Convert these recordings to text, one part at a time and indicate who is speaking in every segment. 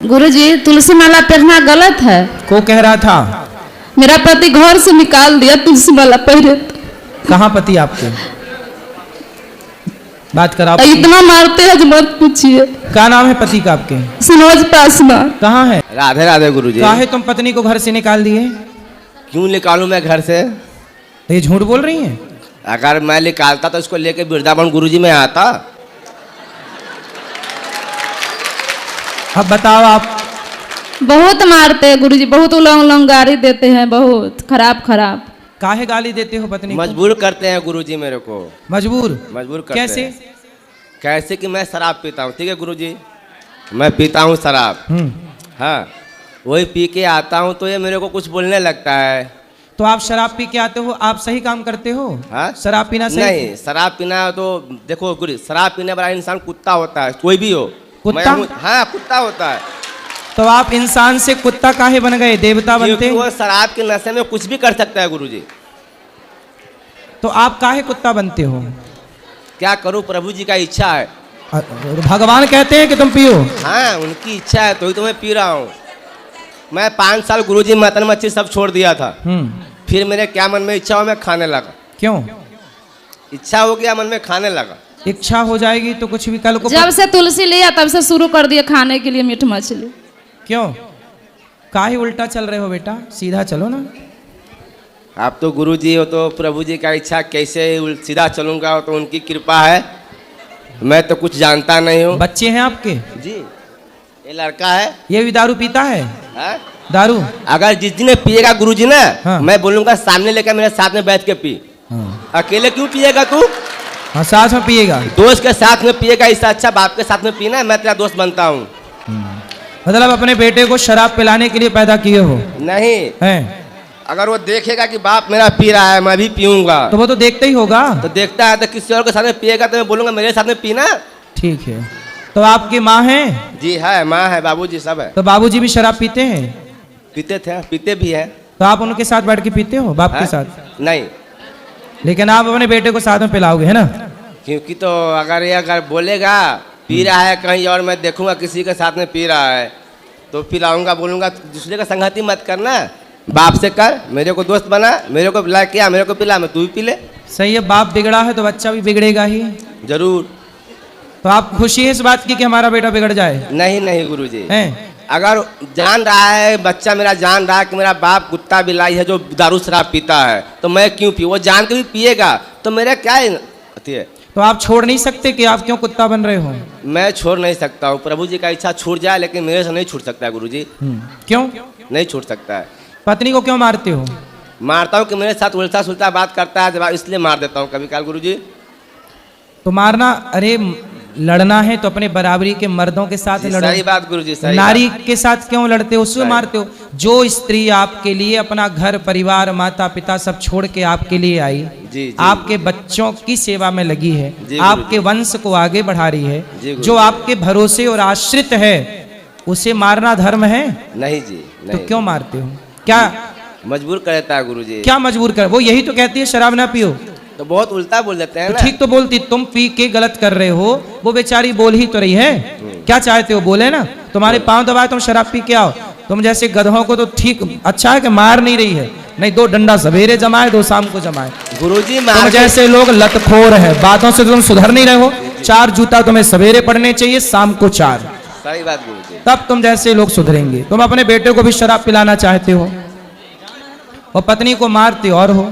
Speaker 1: गुरुजी, तुलसी माला पहनना गलत है।
Speaker 2: को कह रहा था?
Speaker 1: मेरा पति घर से निकाल दिया तुलसी माला पहने।
Speaker 2: कहाँ पति आपके? बात कराओ।
Speaker 1: इतना मारते हैं जो मत पूछिए।
Speaker 2: क्या नाम है पति का आपके?
Speaker 1: सनोज पासवान।
Speaker 2: कहाँ है?
Speaker 3: राधे राधे गुरुजी।
Speaker 2: काहे तुम पत्नी को घर से निकाल दिए?
Speaker 3: क्यों निकालूं मैं घर से?
Speaker 2: तो ये झूठ बोल रही हैं।
Speaker 3: अगर मैं निकालता तो इसको लेके वृंदावन गुरुजी में आता।
Speaker 2: अब बताओ आप।
Speaker 1: बहुत मारते हैं गुरुजी, बहुत उलंग उलंग गाली देते हैं, बहुत खराब खराब।
Speaker 2: काहे गाली देते हो पत्नी को?
Speaker 3: मजबूर करते हैं गुरुजी मेरे को।
Speaker 2: मजबूर
Speaker 3: करते
Speaker 2: कैसे?
Speaker 3: हैं। कैसे कि मैं शराब पीता हूँ, ठीक है गुरुजी, मैं पीता हूँ शराब। हाँ, वही पी के आता हूँ तो ये मेरे को कुछ बोलने लगता है।
Speaker 2: तो आप शराब पी के आते हो, आप सही काम करते हो?
Speaker 3: हाँ?
Speaker 2: शराब पीना सही?
Speaker 3: नहीं, शराब पीना तो देखो गुरु, शराब पीने वाला इंसान कुत्ता होता है, कोई भी हो।
Speaker 2: कुत्ता?
Speaker 3: हाँ, कुत्ता होता है।
Speaker 2: तो आप इंसान से कुत्ता काहे बन गए, देवता बनते?
Speaker 3: क्योंकि वो शराब के नशे में कुछ भी कर सकता है गुरुजी।
Speaker 2: तो आप काहे कुत्ता बनते हो?
Speaker 3: क्या करूं, प्रभु जी का इच्छा है।
Speaker 2: भगवान कहते हैं कि तुम पियो।
Speaker 3: हाँ, उनकी इच्छा है तो ही तो मैं पी रहा हूँ। मैं 5 साल गुरुजी मटन मच्छी सब छोड़ दिया था। फिर मेरे क्या मन में इच्छा हो, मैं खाने लगा।
Speaker 2: क्यों?
Speaker 3: इच्छा हो गया, मन में खाने लगा।
Speaker 2: इच्छा हो जाएगी तो कुछ भी कल को।
Speaker 1: जब से तुलसी लिया तब से शुरू कर दिया खाने के लिए मीट मछली।
Speaker 2: क्यों? काहे उल्टा चल रहे हो बेटा, सीधा चलो ना।
Speaker 3: आप तो गुरुजी हो तो प्रभु जी का इच्छा, कैसे सीधा चलूंगा, तो उनकी कृपा है। मैं तो कुछ जानता नहीं हूँ।
Speaker 2: बच्चे हैं आपके?
Speaker 3: जी, ये लड़का है।
Speaker 2: ये भी दारू पीता है?
Speaker 3: हाँ?
Speaker 2: दारू?
Speaker 3: अगर जिस दिन पिएगा गुरुजी ना,
Speaker 2: हाँ।
Speaker 3: मैं बोलूंगा सामने लेकर मेरे साथ में बैठ के पी।
Speaker 2: हाँ।
Speaker 3: अकेले क्यों पिएगा तू?
Speaker 2: हाँ, साथ में पिएगा।
Speaker 3: दोस्त के साथ में पिएगा, इससे अच्छा बाप के साथ में पीना। मैं तेरा दोस्त बनता हूँ।
Speaker 2: मतलब अपने बेटे को शराब पिलाने के लिए पैदा किए हो?
Speaker 3: नहीं
Speaker 2: हैं?
Speaker 3: अगर वो देखेगा कि बाप मेरा पी रहा है, मैं भी पीऊंगा,
Speaker 2: तो वो तो देखते ही होगा।
Speaker 3: तो देखता है तो किसी और के साथ में पिएगा तो मैं बोलूंगा मेरे साथ में पीना।
Speaker 2: ठीक है। तो आपकी माँ है?
Speaker 3: जी है, माँ है, बाबूजी सब है।
Speaker 2: तो बाबूजी भी शराब पीते हैं?
Speaker 3: पीते थे, पीते भी है।
Speaker 2: तो आप उनके साथ बैठ के पीते हो, बाप के साथ?
Speaker 3: नहीं,
Speaker 2: लेकिन आप अपने बेटे को साथ में पिलाओगे, है ना?
Speaker 3: क्योंकि तो अगर बोलेगा पी रहा है कहीं और, मैं देखूंगा किसी के साथ में पी रहा है तो पिलाऊंगा, बोलूंगा दूसरे का संगति मत करना, बाप से कर, मेरे को दोस्त बना, मेरे को पिला क्या, मेरे को पिला, मैं तू भी पी ले।
Speaker 2: सही है, बाप बिगड़ा है तो बच्चा भी बिगड़ेगा ही।
Speaker 3: जरूर।
Speaker 2: तो आप खुशी है इस बात की कि हमारा बेटा बिगड़ जाए?
Speaker 3: नहीं नहीं गुरुजी,
Speaker 2: हैं?
Speaker 3: अगर जान रहा है बच्चा मेरा, जान रहा है कि मेरा बाप कुत्ता बिलाई है जो दारू शराब पीता है, तो मैं क्यों पीऊँ? वो जान के भी पिएगा तो मेरा क्या है?
Speaker 2: तो आप छोड़ नहीं सकते कि आप क्यों कुत्ता बन रहे हो?
Speaker 3: मैं छोड़ नहीं सकता हूँ, प्रभु जी का इच्छा छूट जाए, लेकिन मेरे से नहीं छूट सकता है गुरुजी।
Speaker 2: क्यों?
Speaker 3: नहीं छूट सकता है।
Speaker 2: पत्नी को क्यों मारते हो?
Speaker 3: मारता हूँ कि मेरे साथ उल्टा सुल्टा बात करता है, इसलिए मार देता हूँ कभी काल गुरुजी।
Speaker 2: तो मारना, अरे लड़ना है तो अपने बराबरी के मर्दों के साथ लड़ो।
Speaker 3: सही बात गुरुजी, सही
Speaker 2: नारी
Speaker 3: बात।
Speaker 2: के साथ क्यों लड़ते हो, उससे मारते हो? जो स्त्री आपके लिए अपना घर परिवार माता पिता सब छोड़ के आपके लिए आई,
Speaker 3: जी,
Speaker 2: आपके बच्चों की सेवा में लगी है, आपके वंश को आगे बढ़ा रही है, जो आपके भरोसे और आश्रित है, उसे मारना धर्म है?
Speaker 3: नहीं जी, नहीं।
Speaker 2: तो क्यों मारते हो? क्या
Speaker 3: मजबूर कर देता है गुरुजी।
Speaker 2: क्या मजबूर कर? वो यही तो कहती है शराब ना पियो।
Speaker 3: तो बहुत उल्टा बोल देते हैं
Speaker 2: तो
Speaker 3: ना।
Speaker 2: ठीक तो बोलती, तुम पी के गलत कर रहे हो, वो बेचारी बोल ही तो रही है। क्या चाहते हो बोले ना? तुम्हारे पांव दबाए तुम शराब पी के आओ। तुम जैसे गधों को तो ठीक अच्छा है कि मार नहीं रही है, नहीं 2 डंडा सवेरे जमाए 2 शाम को जमाए।
Speaker 3: गुरुजी
Speaker 2: तुम जैसे लोग लतखोर है, बातों से तुम सुधर नहीं रहे हो। 4 जूता तुम्हें सवेरे पड़ने चाहिए, शाम को 4।
Speaker 3: सही बात गुरुजी।
Speaker 2: तब तुम जैसे लोग सुधरेंगे। तुम अपने बेटे को भी शराब पिलाना चाहते हो और पत्नी को मारते और हो।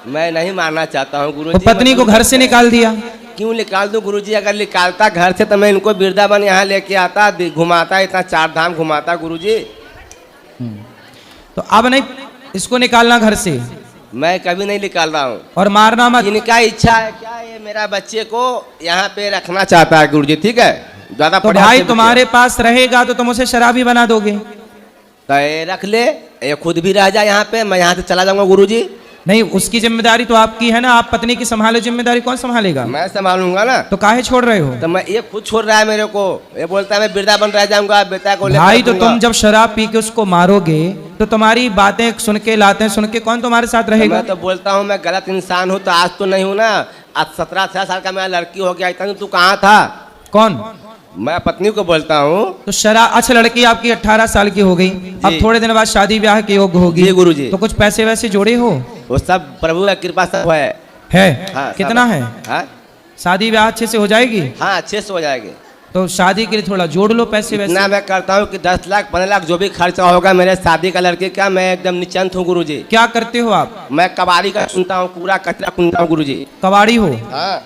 Speaker 3: मैं नहीं मारना चाहता हूँ गुरुजी।
Speaker 2: और पत्नी को घर से निकाल दिया।
Speaker 3: क्यों निकाल दूं गुरुजी? अगर निकालता घर से तो मैं इनको वृंदावन यहाँ लेके आता, घुमाता, इतना 4 धाम घुमाता गुरुजी।
Speaker 2: तो अब नहीं इसको निकालना घर से।
Speaker 3: मैं कभी नहीं निकाल रहा हूँ।
Speaker 2: और मारना मत।
Speaker 3: इनका इच्छा है क्या, ये मेरा बच्चे को यहाँ पे रखना चाहता है गुरुजी, ठीक है? ज्यादा
Speaker 2: तो भाई तुम्हारे पास रहेगा तो तुम उसे शराबी बना दोगे।
Speaker 3: तो ये रख ले, ये खुद भी रह जाए यहाँ पे, मैं यहाँ से चला जाऊंगा गुरुजी।
Speaker 2: नहीं, उसकी जिम्मेदारी तो आपकी है ना, आप पत्नी की संभालो, जिम्मेदारी कौन संभालेगा?
Speaker 3: मैं संभालूंगा ना।
Speaker 2: तो काहे छोड़ रहे हो?
Speaker 3: तो मैं, ये खुद छोड़ रहा है मेरे को, ये बोलता है मैं वृंदावन रह जाऊंगा, बेटा को लेकर
Speaker 2: भाई तो तुम जब शराब पी के उसको मारोगे तो तुम्हारी बातें सुन के लाते सुन के कौन तुम्हारे साथ रहेगा?
Speaker 3: मैं तो बोलता हूँ मैं गलत इंसान हूँ, तो आज तो नहीं हूँ ना, आज 17-18 साल का मेरा लड़की हो गया, इतना तू कहाँ था?
Speaker 2: कौन?
Speaker 3: मैं पत्नी को बोलता हूँ।
Speaker 2: तो शराब, अच्छा लड़की आपकी 18 साल की हो गई, अब थोड़े दिन बाद शादी ब्याह के योग्य होगी।
Speaker 3: जी गुरुजी।
Speaker 2: तो कुछ पैसे वैसे जोड़े हो?
Speaker 3: वो सब प्रभु का कृपा सब है। हाँ,
Speaker 2: कितना
Speaker 3: सब
Speaker 2: है?
Speaker 3: हाँ
Speaker 2: शादी ब्याह अच्छे से हो जाएगी?
Speaker 3: हाँ, अच्छे से हो जाएगी।
Speaker 2: तो शादी के लिए थोड़ा जोड़ लो पैसे
Speaker 3: इतना
Speaker 2: वैसे।
Speaker 3: मैं करता हूँ कि 10 लाख 15 लाख जो भी खर्चा होगा मेरे शादी का लड़के का, मैं एकदम निश्चिंत हूँ गुरुजी।
Speaker 2: क्या करते हो आप?
Speaker 3: मैं कबाड़ी का सुनता हूँ, कूड़ा कचरा सुनता हूँ गुरुजी।
Speaker 2: कबाड़ी हो?
Speaker 3: हाँ।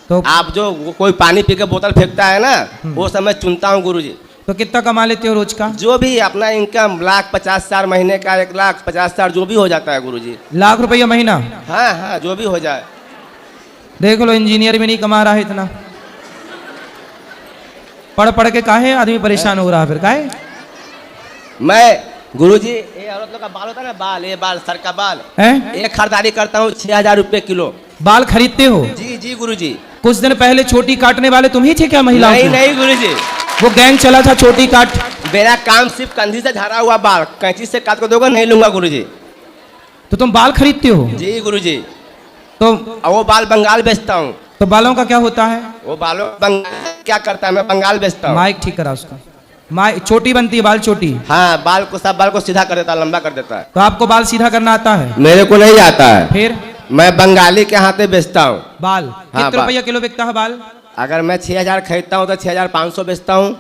Speaker 2: तो
Speaker 3: आप जो कोई पानी पी के बोतल फेंकता है ना, वो सब मैं चुनता हूँ गुरुजी।
Speaker 2: तो कितना कमा लेते हो रोज का?
Speaker 3: जो भी अपना इनकम 1,50,000 महीने का, 1,50,000 जो भी हो जाता है गुरुजी।
Speaker 2: लाख रुपया महीना?
Speaker 3: हाँ हाँ, जो भी हो जाए।
Speaker 2: देख लो, इंजीनियर भी नहीं कमा रहा है इतना। पढ़ पढ़ के काहे आदमी परेशान हो रहा है फिर काहे?
Speaker 3: मैं गुरुजी, ये औरत लोग का बाल होता है ना, बाल, ये बाल सर का बाल
Speaker 2: हैं?
Speaker 3: एक खरीदारी करता हूँ 6,000 रुपये किलो।
Speaker 2: बाल खरीदते हो?
Speaker 3: जी जी गुरुजी।
Speaker 2: कुछ दिन पहले छोटी काटने वाले तुम ही थे क्या महिलाओं
Speaker 3: नहीं
Speaker 2: की?
Speaker 3: नहीं गुरुजी,
Speaker 2: वो गैंग चला था छोटी काट।
Speaker 3: मेरा काम सिर्फ कंधी से झड़ा हुआ बाल, कैंची से काट को दोगे नहीं लूंगा गुरुजी।
Speaker 2: तो तुम बाल खरीदते हो?
Speaker 3: जी गुरुजी।
Speaker 2: तो
Speaker 3: और वो बाल बंगाल बेचता हूँ।
Speaker 2: तो बालों का क्या होता है?
Speaker 3: वो बालों बंगाल क्या करता है, मैं बंगाल बेचता हूँ।
Speaker 2: माइक ठीक करा उसका। माइक चोटी बनती है, बाल चोटी।
Speaker 3: हाँ, बाल को सब बाल को सीधा कर देता है, लंबा कर देता है।
Speaker 2: तो आपको बाल सीधा करना आता है?
Speaker 3: मेरे को नहीं आता है।
Speaker 2: फिर
Speaker 3: मैं बंगाली के हाथे बेचता हूँ
Speaker 2: बाल।
Speaker 3: हाँ,
Speaker 2: कितने
Speaker 3: बाल।
Speaker 2: रुपया किलो बिकता है बाल?
Speaker 3: अगर मैं 6,000 खरीदता हूँ तो 6,500 बेचता हूँ।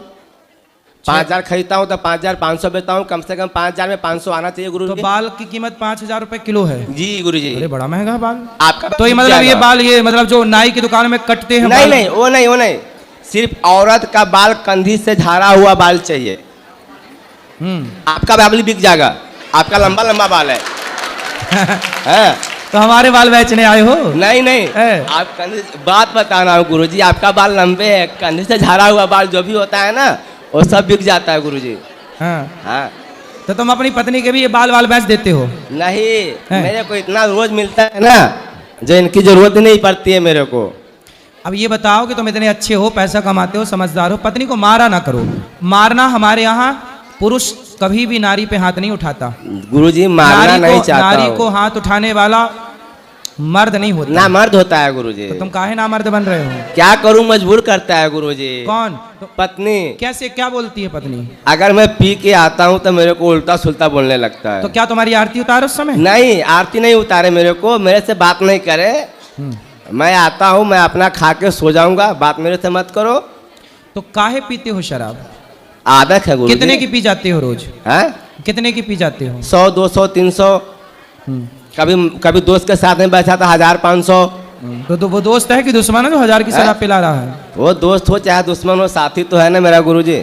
Speaker 3: 5,000 खरीदता हूँ तो 5,500 बेचता हूँ। कम से कम 5,000 में 500 आना चाहिए गुरु
Speaker 2: तो
Speaker 3: जी।
Speaker 2: बाल की कीमत 5,000 रुपए किलो है?
Speaker 3: जी गुरु जी।
Speaker 2: अरे बड़ा महंगा है बाल।
Speaker 3: आपका
Speaker 2: तो ये मतलब ये बाल, ये मतलब जो नाई की दुकान में कटते हैं
Speaker 3: नहीं
Speaker 2: बाल?
Speaker 3: नहीं, वो नहीं, वो नहीं, सिर्फ औरत का बाल कंधी से झाड़ा हुआ बाल चाहिए। आपका बाल भी बिक जाएगा, आपका लंबा लंबा बाल है। हाँ।
Speaker 2: तो हमारे बाल बेचने आए हो?
Speaker 3: नहीं नहीं,
Speaker 2: है।
Speaker 3: आप कंधे, बात बता रहा हूँ गुरुजी, आपका बाल लंबे है, कंधे से झाड़ा हुआ बाल जो भी होता है ना, वो सब बिक जाता है गुरुजी।
Speaker 2: हाँ।
Speaker 3: हाँ।
Speaker 2: तो तुम अपनी पत्नी के भी ये बाल बेच देते हो?
Speaker 3: नहीं,
Speaker 2: है।
Speaker 3: मेरे को इतना रोज मिलता है ना, जो इनकी जरूरत ही नहीं पड़ती है मेरे को।
Speaker 2: अब ये बताओ कि तुम इतने अच्छे हो, पैसा कमाते हो, समझदार हो, पत्नी को मारा ना करो। मारना हमारे यहाँ पुरुष कभी भी नारी पे हाथ नहीं उठाता।
Speaker 3: गुरुजी मारना नहीं चाहता
Speaker 2: नारी
Speaker 3: हूँ।
Speaker 2: को हाथ उठाने वाला मर्द नहीं होता।
Speaker 3: ना मर्द होता है गुरुजी।
Speaker 2: तो तुम काहे ना मर्द बन रहे हो?
Speaker 3: क्या करूं, मजबूर करता है गुरुजी।
Speaker 2: कौन? तो
Speaker 3: पत्नी।
Speaker 2: कैसे, क्या बोलती है पत्नी?
Speaker 3: अगर मैं पी के आता हूं तो मेरे को उल्टा सुल्टा बोलने लगता है।
Speaker 2: तो क्या तुम्हारी आरती उतारो उस समय?
Speaker 3: नहीं, आरती नहीं उतारे मेरे को, मेरे से बात नहीं करे। मैं आता हूं, मैं अपना खा के सो जाऊंगा, बात मेरे से मत करो।
Speaker 2: तो काहे पीते हो शराब?
Speaker 3: आदत है गुरुजी।
Speaker 2: कितने की पी जाते हो रोज?
Speaker 3: हैं?
Speaker 2: कितने की पी जाते हो?
Speaker 3: 100, 200, 300। कभी कभी दोस्त के साथ में बैठा था 1,000-500।
Speaker 2: तो वो दोस्त है कि दुश्मन है जो 1000 की शराब पिला रहा है?
Speaker 3: वो दोस्त हो चाहे दुश्मन हो, साथी तो है ना मेरा गुरुजी।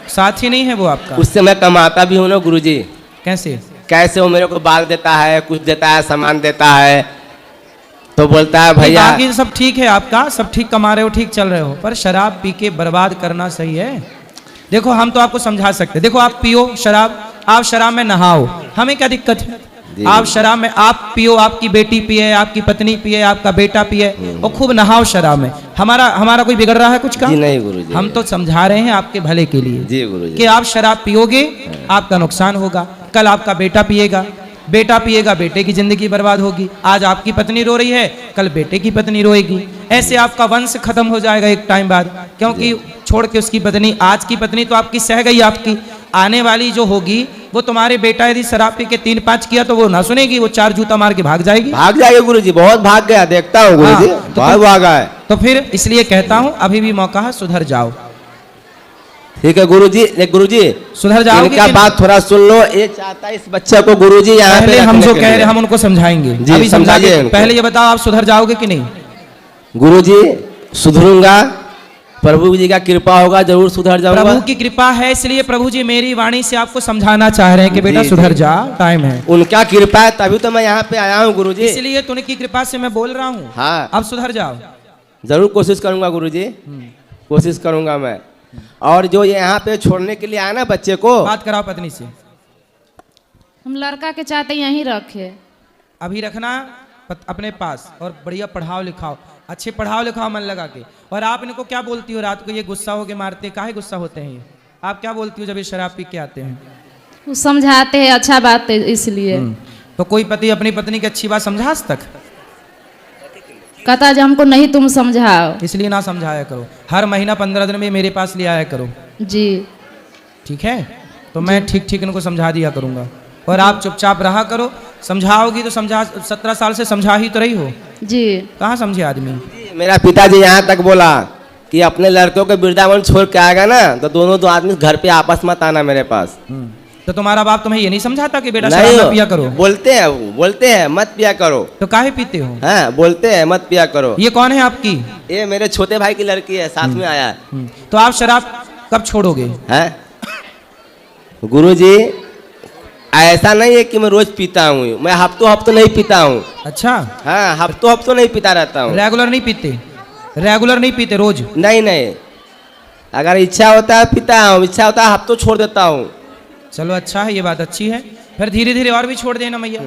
Speaker 2: साथी नहीं है वो आपका?
Speaker 3: उससे मैं कमाता भी हूँ ना गुरुजी।
Speaker 2: कैसे?
Speaker 3: कैसे? वो मेरे को बाल देता है, कुछ देता है, सामान देता है, तो बोलता है भैया।
Speaker 2: बाकी सब ठीक है आपका, सब ठीक कमा रहे हो, ठीक चल रहे हो, पर शराब पी के बर्बाद करना सही है? देखो हम तो आपको समझा सकते हैं। देखो आप पियो शराब, आप शराब में नहाओ, हमें क्या दिक्कत है? आप शराब में आप पियो, आपकी बेटी पिए, आपकी पत्नी पिए, आपका बेटा पिए, और खूब नहाओ शराब में। हमारा कोई बिगड़ रहा है कुछ का?
Speaker 3: जी नहीं गुरुजी।
Speaker 2: हम तो समझा रहे हैं आपके भले के लिए
Speaker 3: जी गुरुजी।
Speaker 2: कि आप शराब पियोगे आपका नुकसान होगा, कल आपका बेटा पिएगा, बेटा पिएगा बेटे की जिंदगी बर्बाद होगी। आज आपकी पत्नी रो रही है, कल बेटे की पत्नी रोएगी। ऐसे आपका वंश खत्म हो जाएगा एक टाइम बाद, क्योंकि छोड़ के उसकी पत्नी, आज की पत्नी तो आपकी सह गई, आपकी आने वाली जो होगी वो तुम्हारे बेटा यदि शराब पी के 3-5 किया तो वो ना सुनेगी, वो 4 जूता मार के भाग जाएगी।
Speaker 3: भाग जाएगा गुरुजी, बहुत भाग गया, देखता हूँ गुरुजी।
Speaker 2: हाँ, तो
Speaker 3: बहुत भागा है।
Speaker 2: तो फिर इसलिए कहता हूँ अभी भी मौका है, सुधर जाओ।
Speaker 3: ठीक है गुरुजी। गुरुजी
Speaker 2: सुधर जाओगे
Speaker 3: इनका
Speaker 2: कि-
Speaker 3: बात थोड़ा सुन लो। ये चाहता है इस बच्चे को गुरुजी यहाँ
Speaker 2: पहले
Speaker 3: पे
Speaker 2: हम
Speaker 3: रखने
Speaker 2: जो
Speaker 3: के
Speaker 2: कह
Speaker 3: लिए।
Speaker 2: रहे हैं हम उनको समझाएंगे।
Speaker 3: जी,
Speaker 2: अभी
Speaker 3: समझाइए
Speaker 2: समझाइए।
Speaker 3: उनको।
Speaker 2: पहले ये बताओ आप सुधर जाओगे कि नहीं?
Speaker 3: गुरुजी सुधरूंगा, प्रभु जी का कृपा होगा, जरूर सुधर जाऊंगा।
Speaker 2: प्रभु की कृपा है, इसलिए प्रभु जी मेरी वाणी से आपको समझाना चाह रहे हैं कि बेटा
Speaker 3: जी,
Speaker 2: सुधर
Speaker 3: जी।
Speaker 2: जा, टाइम है।
Speaker 3: उनका कृपा है तभी तो मैं यहाँ पे आया हूँ गुरुजी।
Speaker 2: इसलिए तो उनकी कृपा से मैं बोल रहा हूँ।
Speaker 3: हाँ,
Speaker 2: अब सुधर जाओ।
Speaker 3: जरूर कोशिश करूंगा गुरुजी, कोशिश करूंगा मैं। और जो ये यहाँ पे छोड़ने के लिए आया ना बच्चे को,
Speaker 2: बात कराओ पत्नी से।
Speaker 1: हम लड़का के चाहते यहीं रखे।
Speaker 2: अभी रखना अपने पास, और बढ़िया पढ़ाओ लिखाओ, अच्छे पढ़ाओ लिखाओ मन लगा के। और आप इनको क्या बोलती हो रात को, ये गुस्सा हो के मारते, काहे गुस्सा होते हैं ये? आप क्या बोलती हो जब ये शराब पी के आते हैं?
Speaker 1: वो समझाते हैं, अच्छा बात है इसलिए।
Speaker 2: तो कोई पति अपनी पत्नी की अच्छी बात समझा आज तक?
Speaker 1: कहता है जो हमको नहीं तुम समझाओ।
Speaker 2: इसलिए ना समझाया करो, हर महीना 15 दिन में मेरे पास ले आया करो,
Speaker 1: जी
Speaker 2: ठीक है? तो मैं ठीक ठीक इनको समझा दिया करूंगा और आप चुपचाप रहा करो। समझाओगी तो समझा, 17 साल से समझा ही तो रही हो,
Speaker 1: जी
Speaker 2: कहाँ समझे आदमी?
Speaker 3: मेरा पिताजी यहाँ तक बोला कि अपने लड़कों को वृंदावन छोड़ के आएगा ना तो दोनों दो आदमी घर पे आपस मत आना मेरे पास।
Speaker 2: तो तुम्हारा बाप तुम्हें ये नहीं समझाता कि बेटा
Speaker 3: नहीं
Speaker 2: शराब ना पिया करो?
Speaker 3: बोलते हैं मत पिया करो।
Speaker 2: तो काहे पीते हो?
Speaker 3: हाँ बोलते हैं मत पिया करो।
Speaker 2: ये कौन है आपकी?
Speaker 3: ये मेरे छोटे भाई की लड़की है, साथ में आया है।
Speaker 2: तो आप शराब कब छोड़ोगे?
Speaker 3: हैं? गुरुजी ऐसा नहीं है कि मैं रोज पीता हूँ, मैं हफ्तों नहीं पीता हूँ।
Speaker 2: अच्छा,
Speaker 3: हाँ हफ्तों नहीं पीता रहता हूँ।
Speaker 2: रेगुलर नहीं पीते? रेगुलर नहीं पीते रोज?
Speaker 3: नहीं, अगर इच्छा होता है पीता हूँ, इच्छा होता है हफ्तों छोड़ देता हूँ।
Speaker 2: चलो अच्छा है, ये बात अच्छी है। फिर धीरे धीरे और भी छोड़ देना मैया।